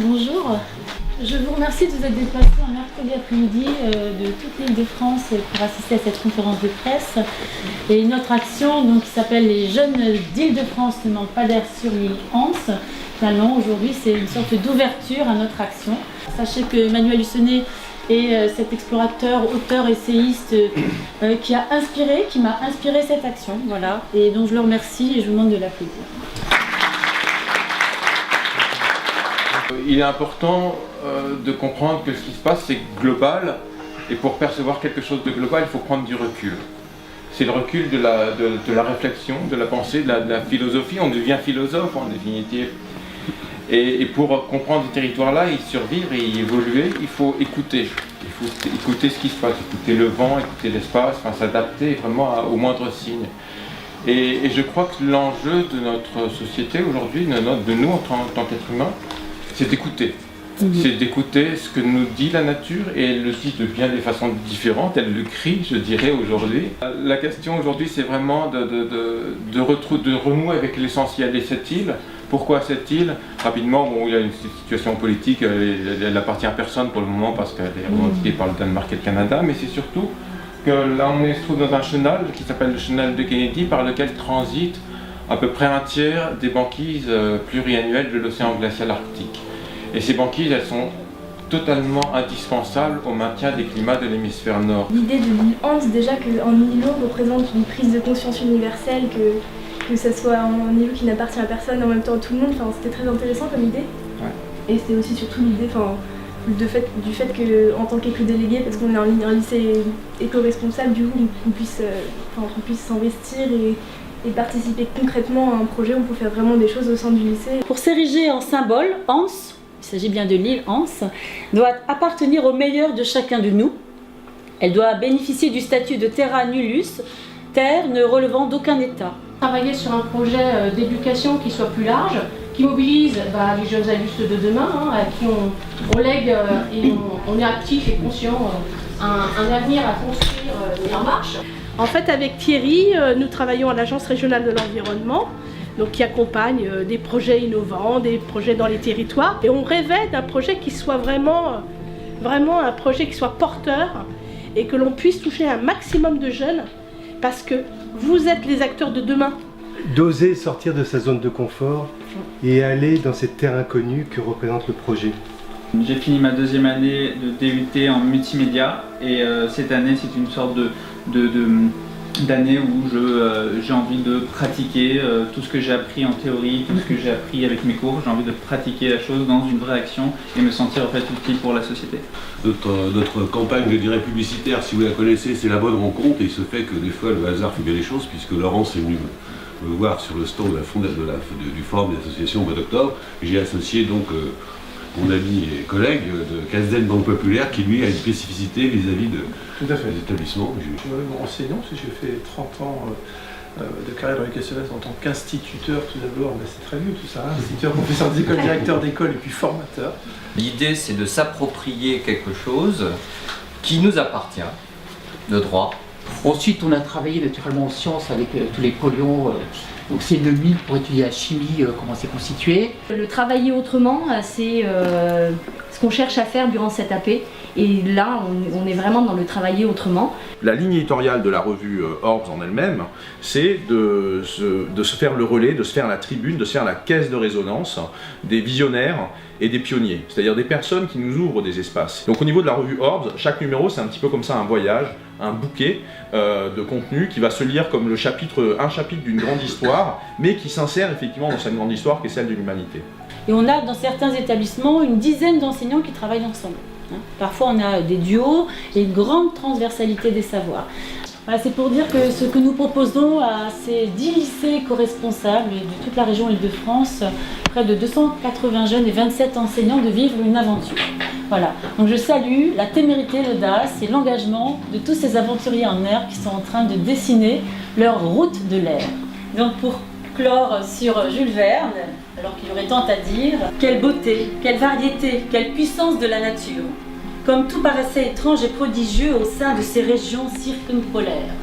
Bonjour. Je vous remercie de vous être déplacé un mercredi après-midi de toute l'Île-de-France pour assister à cette conférence de presse. Et notre action donc, qui s'appelle Les jeunes d'Île-de-France ne manquent pas d'air sur l'île Anse. Finalement, aujourd'hui, c'est une sorte d'ouverture à notre action. Sachez que Emmanuel Hussonnet est cet explorateur, auteur, essayiste qui m'a inspiré cette action. Voilà. Et donc je le remercie et je vous demande de l'applaudir. Il est important de comprendre que ce qui se passe, c'est global, et pour percevoir quelque chose de global, il faut prendre du recul. C'est le recul de la réflexion, de la pensée, de la philosophie. On devient philosophe en définitive. Et pour comprendre ce territoire-là, y survivre et y évoluer, il faut écouter. Il faut écouter ce qui se passe, écouter le vent, écouter l'espace, enfin, s'adapter vraiment au moindre signe. Et je crois que l'enjeu de notre société aujourd'hui, de nous en tant qu'êtres humains, c'est d'écouter. C'est d'écouter ce que nous dit la nature, et elle le dit de bien des façons différentes, elle le crie, je dirais, aujourd'hui. La question aujourd'hui, c'est vraiment de renouer avec l'essentiel. Et cette île, pourquoi cette île? Rapidement, bon, il y a une situation politique, elle n'appartient à personne pour le moment parce qu'elle est revendiquée par le Danemark et le Canada, mais c'est surtout que là, on se trouve dans un chenal qui s'appelle le chenal de Kennedy, par lequel transite à peu près un tiers des banquises pluriannuelles de l'océan glacial arctique. Et ces banquises, elles sont totalement indispensables au maintien des climats de l'hémisphère nord. L'idée de l'île Anse, déjà qu'un îlot représente une prise de conscience universelle, que ce soit un îlot qui n'appartient à personne, en même temps à tout le monde, c'était très intéressant comme idée. Ouais. Et c'était aussi surtout l'idée du fait qu'en tant qu'éco-délégué, parce qu'on est un lycée éco-responsable, du coup qu'on puisse s'investir et participer concrètement à un projet où on peut faire vraiment des choses au sein du lycée. Pour s'ériger en symbole, Anse, il s'agit bien de l'île Anse, doit appartenir au meilleur de chacun de nous. Elle doit bénéficier du statut de terra nullius, terre ne relevant d'aucun État. Travailler sur un projet d'éducation qui soit plus large, qui mobilise les jeunes adultes de demain, à qui on lègue et on est actif et conscient un avenir à construire et en marche. En fait, avec Thierry, nous travaillons à l'Agence régionale de l'environnement, donc qui accompagne des projets innovants, des projets dans les territoires. Et on rêvait d'un projet qui soit vraiment un projet qui soit porteur et que l'on puisse toucher un maximum de jeunes, parce que vous êtes les acteurs de demain. D'oser sortir de sa zone de confort et aller dans cette terre inconnue que représente le projet. J'ai fini ma deuxième année de DUT en multimédia, et cette année c'est une sorte d'année où j'ai envie de pratiquer tout ce que j'ai appris en théorie, tout ce que j'ai appris avec mes cours. J'ai envie de pratiquer la chose dans une vraie action et me sentir en fait utile pour la société. Notre campagne, je dirais, publicitaire, si vous la connaissez, c'est La Bonne Rencontre, et il se fait que des fois le hasard fait bien les choses, puisque Laurence est venue me voir sur le stand du forum des associations au mois d'octobre. J'ai associé donc mon ami et collègue de Casden Banque Populaire, qui lui a une spécificité vis-à-vis des établissements. Mon enseignant, parce que j'ai fait 30 ans de carrière dans l'éducation en tant qu'instituteur tout d'abord, c'est très vieux tout ça, instituteur, professeur d'école, directeur d'école et puis formateur. L'idée, c'est de s'approprier quelque chose qui nous appartient, de droit. Ensuite, on a travaillé naturellement en sciences avec tous les polluants. Donc c'est une mine pour étudier la chimie, comment c'est constitué. Le travailler autrement, c'est ce qu'on cherche à faire durant cette AP. Et là, on est vraiment dans le travailler autrement. La ligne éditoriale de la revue Orbs en elle-même, c'est de se faire le relais, de se faire la tribune, de se faire la caisse de résonance des visionnaires et des pionniers, c'est-à-dire des personnes qui nous ouvrent des espaces. Donc au niveau de la revue Orbs, chaque numéro c'est un petit peu comme ça un voyage, un bouquet de contenu qui va se lire comme un chapitre d'une grande histoire, mais qui s'insère effectivement dans cette grande histoire qui est celle de l'humanité. Et on a dans certains établissements une dizaine d'enseignants qui travaillent ensemble. Parfois on a des duos et une grande transversalité des savoirs. Voilà, c'est pour dire que ce que nous proposons à ces 10 lycées co-responsables de toute la région Île-de-France, près de 280 jeunes et 27 enseignants, de vivre une aventure. Voilà, donc je salue la témérité, l'audace et l'engagement de tous ces aventuriers en herbe qui sont en train de dessiner leur route de l'air. Donc pour clore sur Jules Verne, alors qu'il y aurait tant à dire, quelle beauté, quelle variété, quelle puissance de la nature, comme tout paraissait étrange et prodigieux au sein de ces régions circumpolaires.